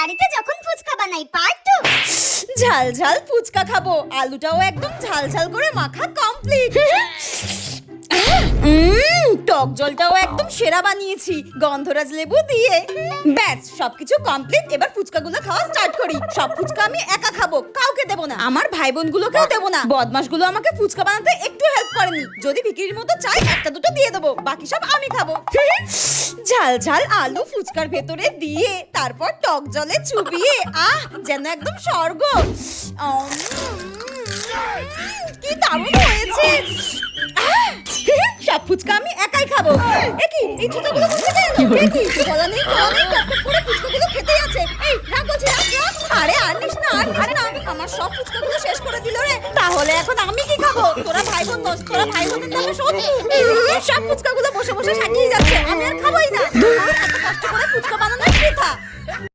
বাড়িতে যখন ফুচকা বানাই পার্ট 2। ঝাল ঝাল ফুচকা খাবো, আলুটাও একদম ঝাল ঝাল করে মাখা কমপ্লিট। টক জলটাও একদম সেরা বানিয়েছি গন্ধরাজ লেবু দিয়ে। ব্যাস সবকিছু কমপ্লিট, এবার ফুচকাগুলো খাওয়া স্টার্ট করি। সব ফুচকা আমি একা খাবো, কাউকে দেবো না, আমার ভাই বোনগুলোকেও দেবো না। বদমাশগুলো আমাকে ফুচকা বানাতে একটু হেল্প করেনি, যদি বিক্রির মতো চাই একটা দুটো দিয়ে দেবো, বাকি সব আমি খাবো। ঝাল ঝাল আলু ফুচকার ভেতরে দিয়ে তারপর টক জলে চুবিয়ে যেন একদম স্বর্গ। কি দারুণ হয়েছে। সব ফুচকা আমি একাই খাবো। এই জুতোগুলো কোথায় গেল? গলা নেই করে ফুচকাগুলো খেতেই আছে। এই রাগ বলছি, রাগ। আরে আনিস না, আমার সব ফুচকাগুলো শেষ করে দিল রে। তাহলে এখন আমি কি খাবো? তোরা ভাই বোন নস, তোরা ভাই বোনের নামে শত্রু।